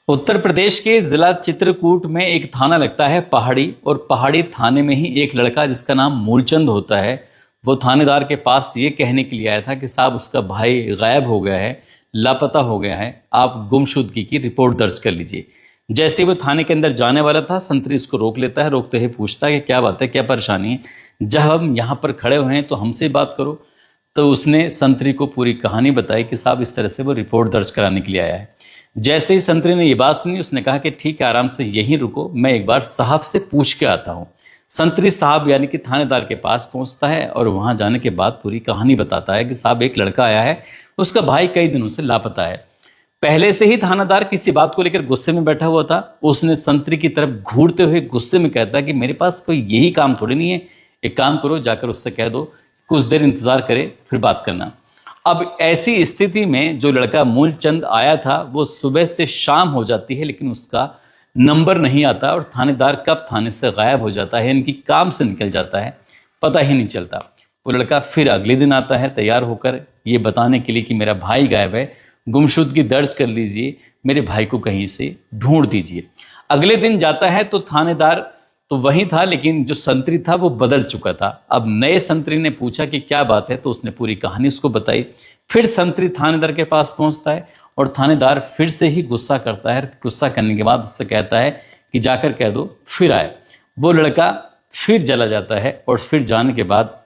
उत्तर प्रदेश के जिला चित्रकूट में एक थाना लगता है पहाड़ी, और पहाड़ी थाने में ही एक लड़का जिसका नाम मूलचंद होता है, वो थानेदार के पास ये कहने के लिए आया था कि साहब उसका भाई गायब हो गया है, लापता हो गया है, आप गुमशुदगी की रिपोर्ट दर्ज कर लीजिए। जैसे ही वो थाने के अंदर जाने वाला था, संतरी उसको रोक लेता है। रोकते ही पूछता है कि क्या बात है, क्या परेशानी है, जब हम यहाँ पर खड़े हुए हैं तो हमसे बात करो। तो उसने संतरी को पूरी कहानी बताई कि साहब इस तरह से वो रिपोर्ट दर्ज कराने के लिए आया है। जैसे ही संतरी ने ये बात सुनी, उसने कहा कि ठीक है, आराम से यहीं रुको, मैं एक बार साहब से पूछ के आता हूँ। संतरी साहब यानी कि थानेदार के पास पहुंचता है और वहां जाने के बाद पूरी कहानी बताता है कि साहब एक लड़का आया है, उसका भाई कई दिनों से लापता है। पहले से ही थानेदार किसी बात को लेकर गुस्से में बैठा हुआ था। उसने संतरी की तरफ घूरते हुए गुस्से में कहता है कि मेरे पास कोई यही काम थोड़ी नहीं है, एक काम करो, जाकर उससे कह दो कुछ देर इंतजार करे, फिर बात करना। अब ऐसी स्थिति में जो लड़का मूलचंद आया था, वो सुबह से शाम हो जाती है, लेकिन उसका नंबर नहीं आता और थानेदार कब थाने से गायब हो जाता है, इनकी काम से निकल जाता है, पता ही नहीं चलता। वो लड़का फिर अगले दिन आता है तैयार होकर, ये बताने के लिए कि मेरा भाई गायब है, गुमशुदगी दर्ज कर लीजिए, मेरे भाई को कहीं से ढूंढ दीजिए। अगले दिन जाता है तो थानेदार तो वही था, लेकिन जो संतरी था वो बदल चुका था। अब नए संतरी ने पूछा कि क्या बात है, तो उसने पूरी कहानी उसको बताई। फिर संतरी थानेदार के पास पहुंचता है और थानेदार फिर से ही गुस्सा करता है। गुस्सा करने के बाद उससे कहता है कि जाकर कह दो फिर आए। वो लड़का फिर चला जाता है और फिर जाने के बाद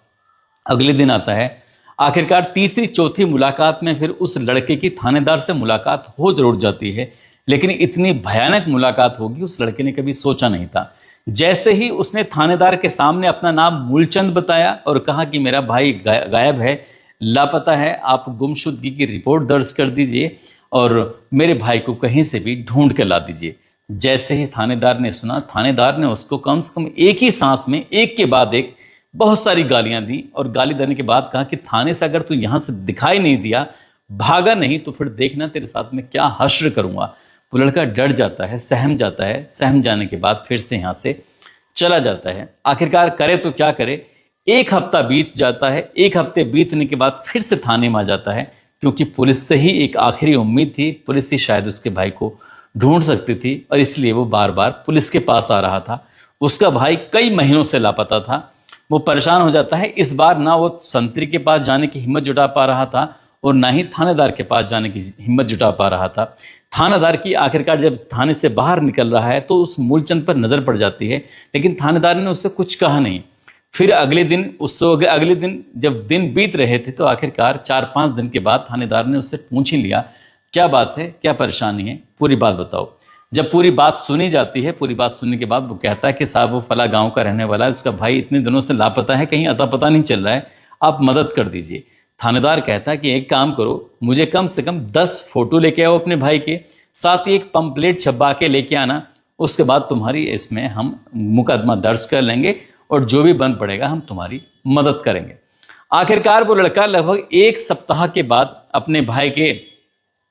अगले दिन आता है। आखिरकार तीसरी चौथी मुलाकात में फिर उस लड़के की थानेदार से मुलाकात हो जरूर जाती है, लेकिन इतनी भयानक मुलाकात होगी उस लड़के ने कभी सोचा नहीं था। जैसे ही उसने थानेदार के सामने अपना नाम मूलचंद बताया और कहा कि मेरा भाई गायब है, लापता है, आप गुमशुदगी की रिपोर्ट दर्ज कर दीजिए और मेरे भाई को कहीं से भी ढूंढ के ला दीजिए। जैसे ही थानेदार ने सुना, थानेदार ने उसको कम से कम एक ही सांस में एक के बाद एक बहुत सारी गालियां दी और गाली देने के बाद कहा कि थाने से अगर तू यहां से दिखाई नहीं दिया, भागा नहीं, तो फिर देखना तेरे साथ में क्या हश्र करूंगा। वो लड़का डर जाता है, सहम जाता है। सहम जाने के बाद फिर से यहाँ से चला जाता है। आखिरकार करे तो क्या करे, एक हफ्ता बीत जाता है। एक हफ्ते बीतने के बाद फिर से थाने में आ जाता है, क्योंकि पुलिस से ही एक आखिरी उम्मीद थी, पुलिस ही शायद उसके भाई को ढूंढ सकती थी, और इसलिए वो बार बार पुलिस के पास आ रहा था। उसका भाई कई महीनों से लापता था। वो परेशान हो जाता है। इस बार ना वो संतरी के पास जाने की हिम्मत जुटा पा रहा था और ना ही थानेदार के पास जाने की हिम्मत जुटा पा रहा था। थानेदार की आखिरकार जब थाने से बाहर निकल रहा है तो उस मूलचंद पर नजर पड़ जाती है, लेकिन थानेदार ने उससे कुछ कहा नहीं। फिर अगले दिन जब दिन बीत रहे थे तो आखिरकार 4-5 दिन के बाद थानेदार ने उससे पूछ ही लिया, क्या बात है, क्या परेशानी है, पूरी बात बताओ। जब पूरी बात सुनी जाती है, पूरी बात सुनने के बाद वो कहता है कि साहब वो फला गांव का रहने वाला है, उसका भाई इतने दिनों से लापता है, कहीं अता पता नहीं चल रहा है, आप मदद कर दीजिए। थानेदार कहता है कि एक काम करो, मुझे कम से कम 10 फोटो लेके आओ अपने भाई के, साथ ही एक पंपलेट छपवा के लेके आना। उसके बाद तुम्हारी इसमें हम मुकदमा दर्ज कर लेंगे और जो भी बन पड़ेगा हम तुम्हारी मदद करेंगे। आखिरकार वो लड़का लगभग एक सप्ताह के बाद अपने भाई के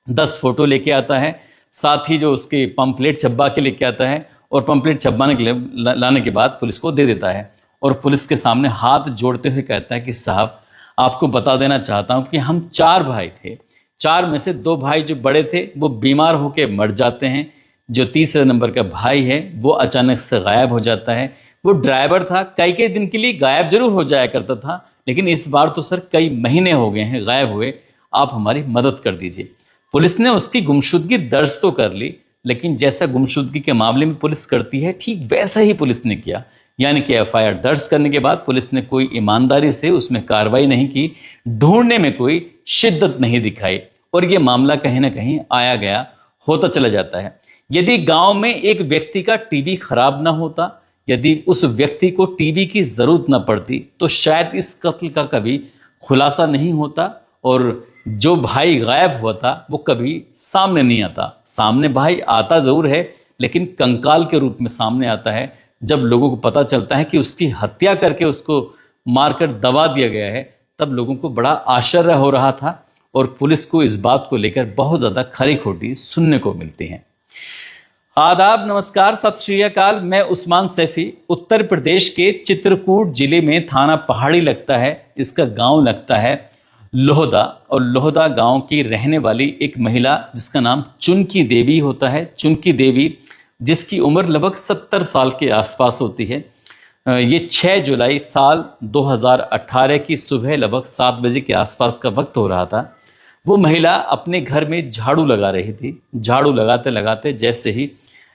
10 फोटो लेके आता है, साथ ही जो उसके पंपलेट छपवा के लेके आता है, और पंपलेट छपवाने के लिए लाने के बाद पुलिस को दे देता है और पुलिस के सामने हाथ जोड़ते हुए कहता है कि साहब आपको बता देना चाहता हूं कि हम 4 भाई थे। 4 में से 2 भाई जो बड़े थे वो बीमार होकर मर जाते हैं। जो तीसरे नंबर का भाई है वो अचानक से गायब हो जाता है। वो ड्राइवर था, कई दिन के लिए गायब जरूर हो जाया करता था, लेकिन इस बार तो सर कई महीने हो गए हैं गायब हुए, आप हमारी मदद कर दीजिए। पुलिस ने उसकी गुमशुदगी दर्ज तो कर ली, लेकिन जैसा गुमशुदगी के मामले में पुलिस करती है ठीक वैसा ही पुलिस ने किया। यानी कि एफआईआर दर्ज करने के बाद पुलिस ने कोई ईमानदारी से उसमें कार्रवाई नहीं की, ढूंढने में कोई शिद्दत नहीं दिखाई, और ये मामला कहीं ना कहीं आया गया होता चला जाता है। यदि गांव में एक व्यक्ति का टीबी खराब ना होता, यदि उस व्यक्ति को टीबी की जरूरत ना पड़ती, तो शायद इस कत्ल का कभी खुलासा नहीं होता और जो भाई गायब हुआ था वो कभी सामने नहीं आता। सामने भाई आता जरूर है, लेकिन कंकाल के रूप में सामने आता है जब लोगों को पता चलता है कि उसकी हत्या करके उसको मारकर दबा दिया गया है। तब लोगों को बड़ा आश्चर्य हो रहा था और पुलिस को इस बात को लेकर बहुत ज्यादा खरी खोटी सुनने को मिलती हैं। आदाब, नमस्कार, सत श्री अकाल। मैं उस्मान सैफी। उत्तर प्रदेश के चित्रकूट जिले में थाना पहाड़ी लगता है, इसका गांव लगता है लोहदा, और लोहदा गांव की रहने वाली एक महिला जिसका नाम चुनकी देवी होता है। चुनकी देवी, जिसकी उम्र लगभग 70 साल के आसपास होती है। ये 6 जुलाई साल 2018 की सुबह लगभग 7 बजे के आसपास का वक्त हो रहा था। वो महिला अपने घर में झाड़ू लगा रही थी। झाड़ू लगाते लगाते जैसे ही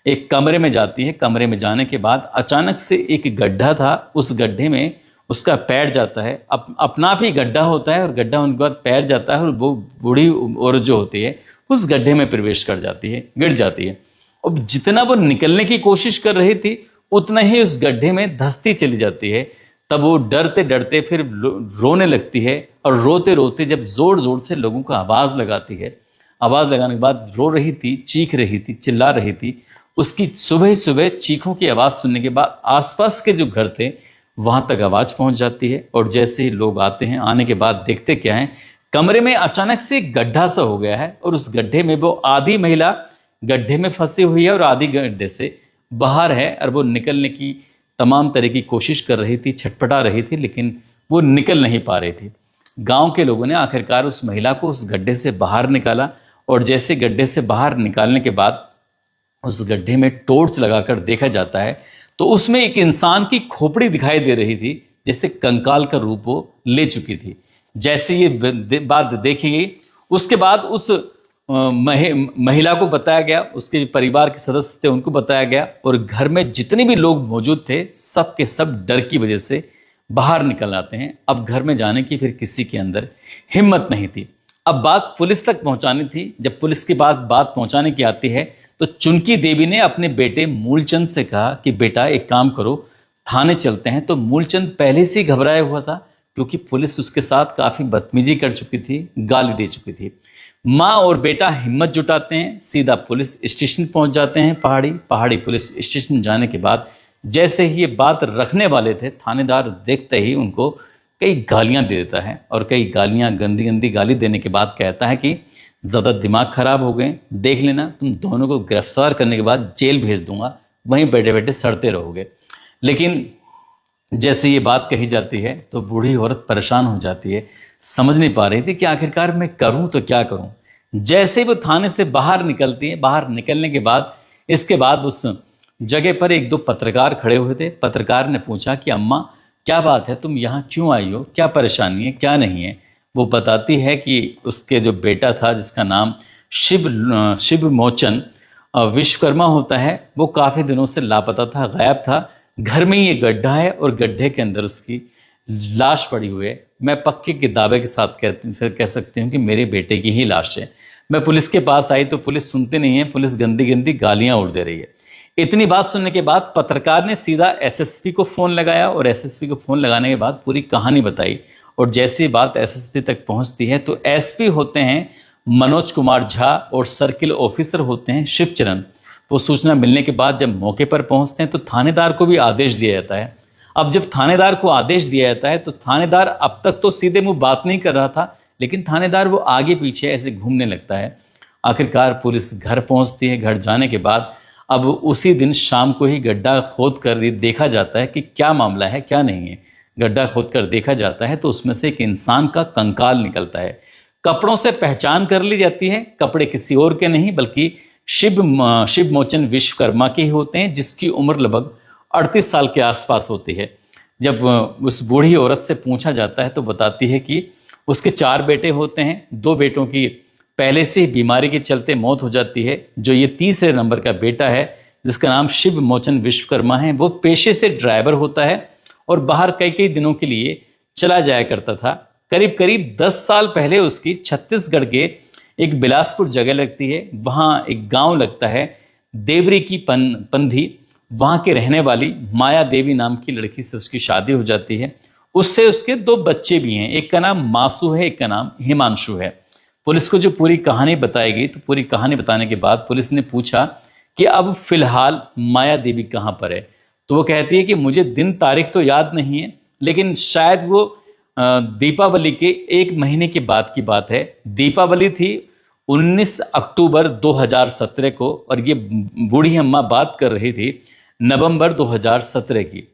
एक कमरे में जाती है, कमरे में जाने के बाद अचानक से एक गड्ढा था, उस गड्ढे में उसका पैर जाता है। अपना आप ही गड्ढा होता है और गड्ढा होने के बाद पैर जाता है और वो बूढ़ी औरत जो होती है उस गड्ढे में प्रवेश कर जाती है, गिर जाती है। और जितना वो निकलने की कोशिश कर रही थी उतना ही उस गड्ढे में धंसती चली जाती है। तब वो डरते डरते फिर रोने लगती है, और रोते रोते जब जोर जोर से लोगों को आवाज़ लगाती है, आवाज़ लगाने के बाद रो रही थी, चीख रही थी, चिल्ला रही थी। उसकी सुबह सुबह चीखों की आवाज़ सुनने के बाद आसपास के जो घर थे वहां तक आवाज़ पहुंच जाती है। और जैसे ही लोग आते हैं, आने के बाद देखते क्या है, कमरे में अचानक से एक गड्ढा सा हो गया है, और उस गड्ढे में वो आधी महिला गड्ढे में फंसी हुई है और आधी गड्ढे से बाहर है, और वो निकलने की तमाम तरह की कोशिश कर रही थी, छटपटा रही थी, लेकिन वो निकल नहीं पा रही थी। गांव के लोगों ने आखिरकार उस महिला को उस गड्ढे से बाहर निकाला, और जैसे गड्ढे से बाहर निकालने के बाद उस गड्ढे में टॉर्च लगाकर देखा जाता है तो उसमें एक इंसान की खोपड़ी दिखाई दे रही थी, जैसे कंकाल का रूप वो ले चुकी थी। जैसे ये बात देखी गई, उसके बाद उस महिला को बताया गया, उसके परिवार के सदस्य थे उनको बताया गया, और घर में जितने भी लोग मौजूद थे सब के सब डर की वजह से बाहर निकल आते हैं। अब घर में जाने की फिर किसी के अंदर हिम्मत नहीं थी। अब बात पुलिस तक पहुंचानी थी। जब पुलिस की बात पहुंचाने की आती है तो चुनकी देवी ने अपने बेटे मूलचंद से कहा कि बेटा एक काम करो, थाने चलते हैं। तो मूलचंद पहले से ही घबराया हुआ था, क्योंकि पुलिस उसके साथ काफ़ी बदतमीजी कर चुकी थी, गाली दे चुकी थी। माँ और बेटा हिम्मत जुटाते हैं, सीधा पुलिस स्टेशन पहुंच जाते हैं। पहाड़ी पुलिस स्टेशन जाने के बाद जैसे ही ये बात रखने वाले थे, थानेदार देखते ही उनको कई गालियां दे देता है, और कई गालियां, गंदी गंदी गाली देने के बाद कहता है कि ज़्यादा दिमाग खराब हो गए, देख लेना तुम दोनों को गिरफ्तार करने के बाद जेल भेज दूंगा, वहीं बैठे बैठे सड़ते रहोगे। लेकिन जैसे ये बात कही जाती है तो बूढ़ी औरत परेशान हो जाती है, समझ नहीं पा रही थी कि आखिरकार मैं करूं तो क्या करूं। जैसे ही वो थाने से बाहर निकलती है, बाहर निकलने के बाद इसके बाद उस जगह पर एक दो पत्रकार खड़े हुए थे। पत्रकार ने पूछा कि अम्मा क्या बात है, तुम यहाँ क्यों आई हो, क्या परेशानी है, क्या नहीं है। वो बताती है कि उसके जो बेटा था जिसका नाम शिव मोचन विश्वकर्मा होता है, वो काफ़ी दिनों से लापता था, गायब था। घर में ही ये गड्ढा है और गड्ढे के अंदर उसकी लाश पड़ी हुई है। मैं पक्के के दावे के साथ कह सकती हूँ कि मेरे बेटे की ही लाश है। मैं पुलिस के पास आई तो पुलिस सुनती नहीं है, पुलिस गंदी गंदी गालियाँ उड़ दे रही है। इतनी बात सुनने के बाद पत्रकार ने सीधा एसएसपी को फ़ोन लगाया, और एसएसपी को फ़ोन लगाने के बाद पूरी कहानी बताई। और जैसी बात एसएसपी तक पहुंचती है तो एसपी होते हैं मनोज कुमार झा, और सर्किल ऑफिसर होते हैं शिवचरण। वो सूचना मिलने के बाद जब मौके पर पहुंचते हैं तो थानेदार को भी आदेश दिया जाता है। अब जब थानेदार को आदेश दिया जाता है तो थानेदार अब तक तो सीधे मुंह बात नहीं कर रहा था, लेकिन थानेदार वो आगे पीछे ऐसे घूमने लगता है। आखिरकार पुलिस घर पहुंचती है। घर जाने के बाद अब उसी दिन शाम को ही गड्ढा खोद कर देखा जाता है कि क्या मामला है, क्या नहीं है। गड्ढा खोद कर देखा जाता है तो उसमें से एक इंसान का कंकाल निकलता है। कपड़ों से पहचान कर ली जाती है, कपड़े किसी और के नहीं बल्कि शिव मोचन विश्वकर्मा के ही होते हैं, जिसकी उम्र लगभग 38 साल के आसपास होती है। जब उस बूढ़ी औरत से पूछा जाता है तो बताती है कि उसके 4 बेटे होते हैं। 2 बेटों की पहले से ही बीमारी के चलते मौत हो जाती है। जो ये तीसरे नंबर का बेटा है जिसका नाम शिव मोचन विश्वकर्मा है, वो पेशे से ड्राइवर होता है और बाहर कई कई दिनों के लिए चला जाया करता था। करीब करीब 10 साल पहले उसकी छत्तीसगढ़ के एक बिलासपुर जगह लगती है, वहाँ एक गांव लगता है देवरी की पंधी। वहाँ के रहने वाली माया देवी नाम की लड़की से उसकी शादी हो जाती है। उससे उसके 2 बच्चे भी हैं, एक का नाम मासू है, एक का नाम हिमांशु है। पुलिस को जो पूरी कहानी बताई गई तो पूरी कहानी बताने के बाद पुलिस ने पूछा कि अब फिलहाल माया देवी कहाँ पर है। तो वो कहती है कि मुझे दिन तारीख तो याद नहीं है, लेकिन शायद वो दीपावली के 1 महीने के बाद की बात है। दीपावली थी 19 अक्टूबर 2017 को, और ये बूढ़ी अम्मा बात कर रही थी नवंबर 2017 की।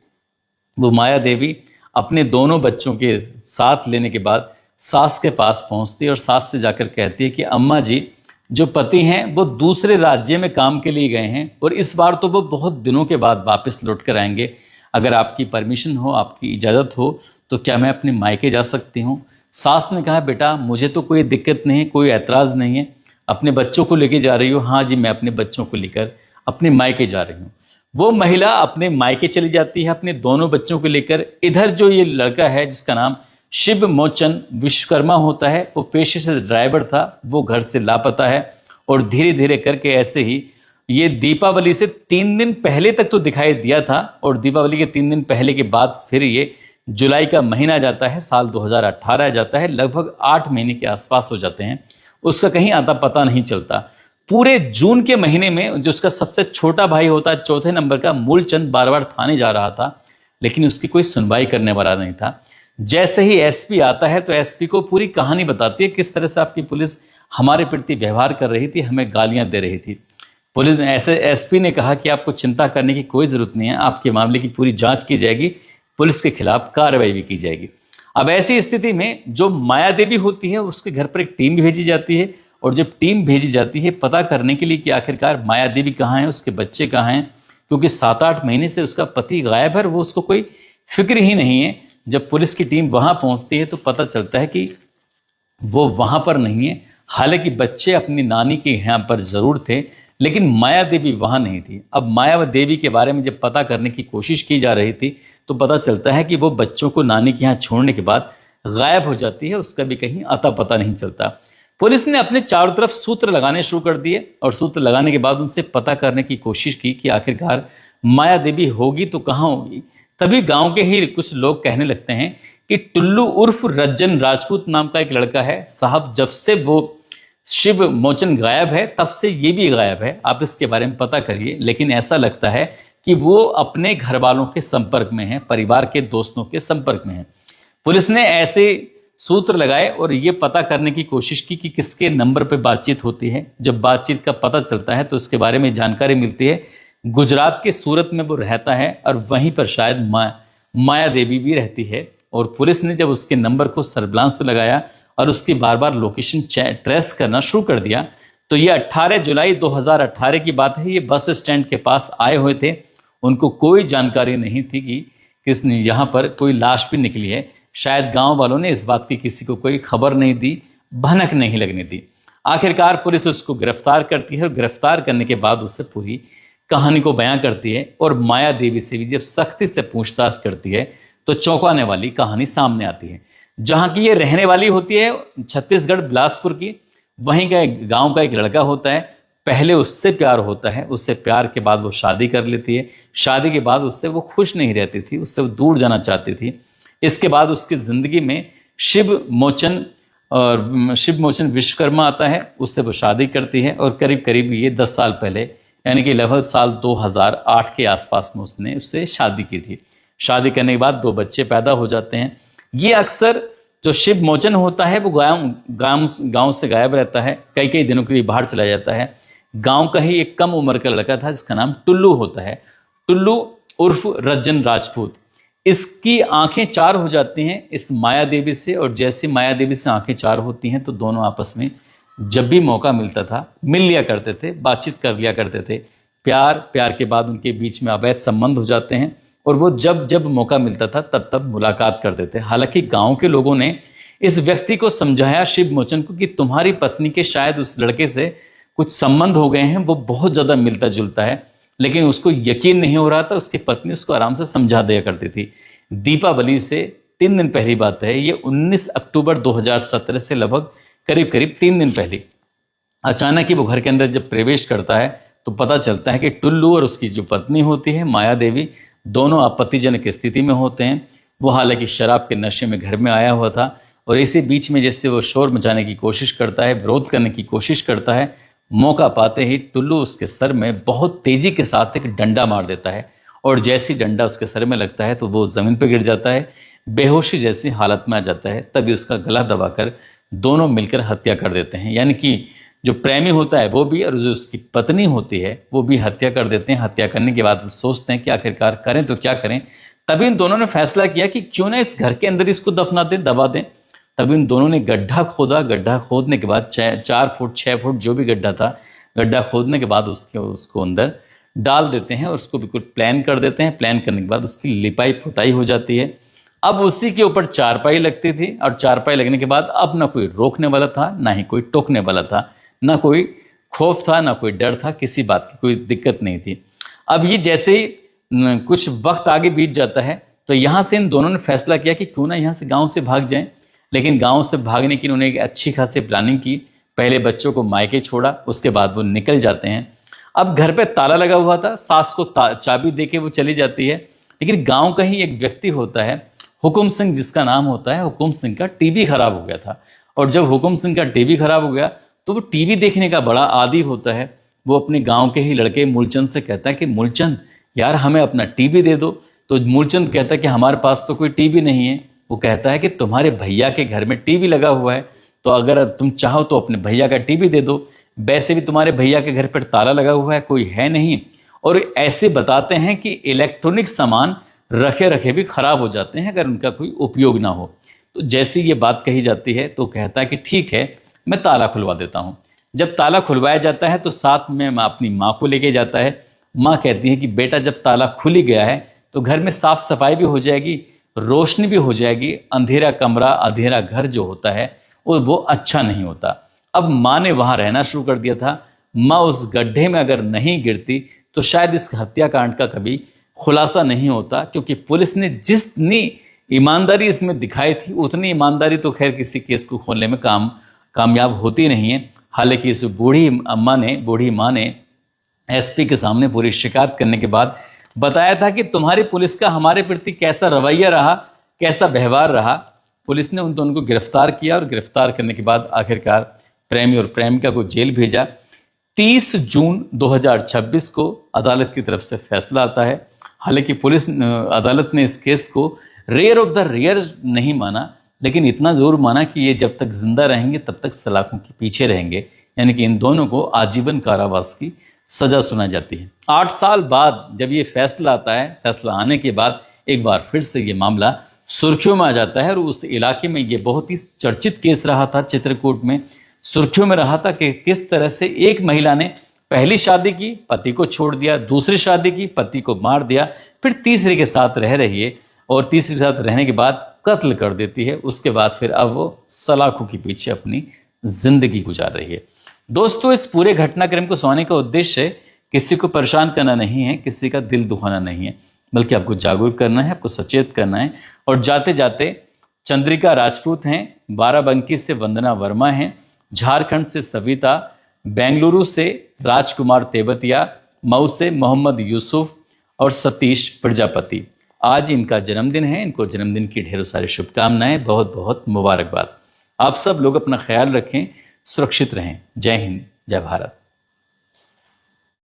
वो माया देवी अपने दोनों बच्चों के साथ लेने के बाद सास के पास पहुंचती है और सास से जाकर कहती है कि अम्मा जी, जो पति हैं वो दूसरे राज्य में काम के लिए गए हैं और इस बार तो वो बहुत दिनों के बाद वापस लौट कर आएंगे। अगर आपकी परमिशन हो, आपकी इजाज़त हो, तो क्या मैं अपने मायके जा सकती हूँ? सास ने कहा, बेटा मुझे तो कोई दिक्कत नहीं है, कोई ऐतराज़ नहीं है। अपने बच्चों को लेके जा रही हो? हाँ जी, मैं अपने बच्चों को लेकर अपने मायके जा रही हूँ। वो महिला अपने मायके चली जाती है अपने दोनों बच्चों को लेकर। इधर जो ये लड़का है जिसका नाम शिव मोचन विश्वकर्मा होता है, वो पेशे से ड्राइवर था, वो घर से लापता है। और धीरे धीरे करके ऐसे ही ये दीपावली से 3 दिन पहले तक तो दिखाई दिया था और दीपावली के 3 दिन पहले के बाद फिर ये जुलाई का महीना जाता है, साल 2018 जाता है, लगभग 8 महीने के आसपास हो जाते हैं, उसका कहीं आता पता नहीं चलता। पूरे जून के महीने में जो उसका सबसे छोटा भाई होता है, चौथे नंबर का मूलचंद, बार बार थाने जा रहा था लेकिन उसकी कोई सुनवाई करने वाला नहीं था। जैसे ही एसपी आता है तो एसपी को पूरी कहानी बताती है, किस तरह से आपकी पुलिस हमारे प्रति व्यवहार कर रही थी, हमें गालियां दे रही थी। पुलिस ने ऐसे एसपी ने कहा कि आपको चिंता करने की कोई ज़रूरत नहीं है, आपके मामले की पूरी जांच की जाएगी, पुलिस के खिलाफ कार्रवाई भी की जाएगी। अब ऐसी स्थिति में जो माया देवी होती है उसके घर पर एक टीम भी भेजी जाती है और जब टीम भेजी जाती है पता करने के लिए कि आखिरकार माया देवी कहाँ है, उसके बच्चे कहाँ हैं, क्योंकि 7-8 महीने से उसका पति गायब है, वो उसको कोई फिक्र ही नहीं है। जब पुलिस की टीम वहाँ पहुँचती है तो पता चलता है कि वो वहाँ पर नहीं है। हालांकि बच्चे अपनी नानी के यहाँ पर ज़रूर थे लेकिन माया देवी वहाँ नहीं थी। अब माया देवी के बारे में जब पता करने की कोशिश की जा रही थी तो पता चलता है कि वो बच्चों को नानी के यहाँ छोड़ने के बाद गायब हो जाती है, उसका भी कहीं अता पता नहीं चलता। पुलिस ने अपने चारों तरफ सूत्र लगाने शुरू कर दिए और सूत्र लगाने के बाद उनसे पता करने की कोशिश की कि आखिरकार माया देवी होगी तो कहाँ होगी। तभी गांव के ही कुछ लोग कहने लगते हैं कि टुल्लू उर्फ रज्जन राजपूत नाम का एक लड़का है साहब, जब से वो शिव मोचन गायब है तब से ये भी गायब है, आप इसके बारे में पता करिए। लेकिन ऐसा लगता है कि वो अपने घर वालों के संपर्क में है, परिवार के दोस्तों के संपर्क में है। पुलिस ने ऐसे सूत्र लगाए और ये पता करने की कोशिश की कि किसके नंबर पर बातचीत होती है। जब बातचीत का पता चलता है तो उसके बारे में जानकारी मिलती है। गुजरात के सूरत में वो रहता है और वहीं पर शायद माया देवी भी रहती है। और पुलिस ने जब उसके नंबर को सर्विलांस पे लगाया और उसकी बार बार लोकेशन ट्रेस करना शुरू कर दिया तो ये 18 जुलाई 2018 की बात है। ये बस स्टैंड के पास आए हुए थे, उनको कोई जानकारी नहीं थी कि किसने यहाँ पर कोई लाश भी निकली है। शायद गांव वालों ने इस बात की किसी को कोई खबर नहीं दी, भनक नहीं लगने दी। आखिरकार पुलिस उसको गिरफ्तार करती है और गिरफ्तार करने के बाद उससे पूरी कहानी को बयां करती है और माया देवी से भी जब सख्ती से पूछताछ करती है तो चौंकाने वाली कहानी सामने आती है। जहां की ये रहने वाली होती है छत्तीसगढ़ बिलासपुर की, वहीं का गांव का एक लड़का होता है। पहले उससे प्यार होता है, उससे प्यार के बाद वो शादी कर लेती है। शादी के बाद उससे वो खुश नहीं रहती थी, उससे वो दूर जाना चाहती थी। इसके बाद उसकी ज़िंदगी में शिव मोचन विश्वकर्मा आता है, उससे वो शादी करती है और करीब करीब ये 10 साल पहले यानी कि लगभग साल 2008 के आसपास में उसने उससे शादी की थी। शादी करने के बाद 2 बच्चे पैदा हो जाते हैं। ये अक्सर जो शिव मोचन होता है वो गांव से गायब रहता है, कई कई दिनों के लिए बाहर चला जाता है। गांव का ही एक कम उम्र का लड़का था जिसका नाम टुल्लू होता है, टुल्लू उर्फ रज्जन राजपूत। इसकी आंखें 4 हो जाती हैं इस माया देवी से, और जैसे माया देवी से आंखें 4 होती हैं तो दोनों आपस में जब भी मौका मिलता था मिल लिया करते थे, बातचीत कर लिया करते थे। प्यार के बाद उनके बीच में अवैध संबंध हो जाते हैं और वो जब मौका मिलता था तब मुलाकात करते थे। हालांकि गांव के लोगों ने इस व्यक्ति को समझाया, शिव मोचन को, कि तुम्हारी पत्नी के शायद उस लड़के से कुछ संबंध हो गए हैं, वो बहुत ज़्यादा मिलता जुलता है। लेकिन उसको यकीन नहीं हो रहा था। उसकी पत्नी उसको आराम से समझा दिया करती थी। दीपावली से 3 दिन पहली बात है, ये 19 अक्टूबर 2017 से लगभग करीब 3 दिन पहले अचानक ही वो घर के अंदर जब प्रवेश करता है तो पता चलता है कि टुल्लू और उसकी जो पत्नी होती है माया देवी, दोनों आपत्तिजनक स्थिति में होते हैं। वो हालांकि शराब के नशे में घर में आया हुआ था और इसी बीच में जैसे वो शोर मचाने की कोशिश करता है, विरोध करने की कोशिश करता है, मौका पाते ही टुल्लू उसके सर में बहुत तेजी के साथ एक डंडा मार देता है और जैसी डंडा उसके सर में लगता है तो वो ज़मीन पर गिर जाता है, बेहोशी जैसी हालत में आ जाता है। तभी उसका गला दबाकर दोनों मिलकर हत्या कर देते हैं। यानी कि जो प्रेमी होता है वो भी और जो उसकी पत्नी होती है वो भी हत्या कर देते हैं। हत्या करने के बाद सोचते हैं कि आखिरकार करें तो क्या करें। तभी इन दोनों ने फैसला किया कि क्यों ना इस घर के अंदर इसको दफना दें, दबा दें, तब इन दोनों ने गड्ढा खोदा। गड्ढा खोदने के बाद 4 फुट 6 फुट जो भी गड्ढा था, गड्ढा खोदने के बाद उसको अंदर डाल देते हैं और उसको बिल्कुल प्लान कर देते हैं। प्लान करने के बाद उसकी लिपाई पुताई हो जाती है। अब उसी के ऊपर चारपाई लगती थी और चारपाई लगने के बाद अब ना कोई रोकने वाला था, ना ही कोई टोकने वाला था, ना कोई खौफ था, ना कोई डर था, किसी बात की कोई दिक्कत नहीं थी। अब ये जैसे ही कुछ वक्त आगे बीत जाता है तो यहाँ से इन दोनों ने फैसला किया कि क्यों ना यहाँ से गाँव से भाग जाएं। लेकिन गाँव से भागने की उन्होंने एक अच्छी खासी प्लानिंग की। पहले बच्चों को मायके छोड़ा, उसके बाद वो निकल जाते हैं। अब घर पे ताला लगा हुआ था, सास को चाबी दे के वो चली जाती है। लेकिन गाँव का ही एक व्यक्ति होता है, हुकुम सिंह जिसका नाम होता है, हुकुम सिंह का टीवी खराब हो गया था। और जब हुकुम सिंह का टीवी खराब हो गया तो वो टीवी देखने का बड़ा आदी होता है। वो अपने गांव के ही लड़के मूलचंद से कहता है कि मूलचंद यार हमें अपना टीवी दे दो। तो मूलचंद कहता है कि हमारे पास तो कोई टीवी नहीं है। वो कहता है कि तुम्हारे भैया के घर में टीवी लगा हुआ है, तो अगर तुम चाहो तो अपने भैया का टीवी दे दो। वैसे भी तुम्हारे भैया के घर पर ताला लगा हुआ है, कोई है नहीं। और ऐसे बताते हैं कि इलेक्ट्रॉनिक सामान रखे रखे भी खराब हो जाते हैं अगर उनका कोई उपयोग ना हो। तो जैसी ये बात कही जाती है तो कहता है कि ठीक है, मैं ताला खुलवा देता हूँ। जब ताला खुलवाया जाता है तो साथ में अपनी माँ को लेके जाता है। माँ कहती है कि बेटा जब ताला खुल ही गया है तो घर में साफ सफाई भी हो जाएगी, रोशनी भी हो जाएगी। अंधेरा कमरा, अंधेरा घर जो होता है वो अच्छा नहीं होता। अब माँ ने वहाँ रहना शुरू कर दिया था। माँ उस गड्ढे में अगर नहीं गिरती तो शायद इस हत्याकांड का कभी खुलासा नहीं होता, क्योंकि पुलिस ने जितनी ईमानदारी इसमें दिखाई थी उतनी ईमानदारी तो खैर किसी केस को खोलने में कामयाब होती नहीं है। हालांकि इस बूढ़ी माँ ने एसपी के सामने पूरी शिकायत करने के बाद बताया था कि तुम्हारी पुलिस का हमारे प्रति कैसा रवैया रहा, कैसा व्यवहार रहा। पुलिस ने उन दोनों को गिरफ्तार किया और गिरफ्तार करने के बाद आखिरकार प्रेमी और प्रेमिका को जेल भेजा। 30 जून 2026 को अदालत की तरफ से फैसला आता है। हालांकि अदालत ने इस केस को रेयर ऑफ द रेयर नहीं माना, लेकिन इतना जरूर माना कि ये जब तक जिंदा रहेंगे तब तक सलाखों के पीछे रहेंगे। यानी कि इन दोनों को आजीवन कारावास की सजा सुनाई जाती है। 8 साल बाद जब ये फैसला आता है, फैसला आने के बाद एक बार फिर से ये मामला सुर्खियों में आ जाता है। और उस इलाके में ये बहुत ही चर्चित केस रहा था, चित्रकूट में सुर्खियों में रहा था कि किस तरह से एक महिला ने पहली शादी की, पति को छोड़ दिया, दूसरी शादी की, पति को मार दिया, फिर तीसरे के साथ रह रही है और तीसरे के साथ रहने के बाद कत्ल कर देती है। उसके बाद फिर अब वो सलाखों के पीछे अपनी जिंदगी गुजार रही है। दोस्तों, इस पूरे घटनाक्रम को सुनाने का उद्देश्य किसी को परेशान करना नहीं है, किसी का दिल दुखाना नहीं है, बल्कि आपको जागरूक करना है, आपको सचेत करना है। और जाते जाते चंद्रिका राजपूत हैं, बाराबंकी से वंदना वर्मा हैं, झारखंड से सविता, बेंगलुरु से राजकुमार तेवतिया, मऊ से मोहम्मद यूसुफ और सतीश प्रजापति। आज इनका जन्मदिन है। इनको जन्मदिन की ढेरों सारी शुभकामनाएं, बहुत बहुत मुबारकबाद। आप सब लोग अपना ख्याल रखें, सुरक्षित रहें। जय हिंद, जय भारत।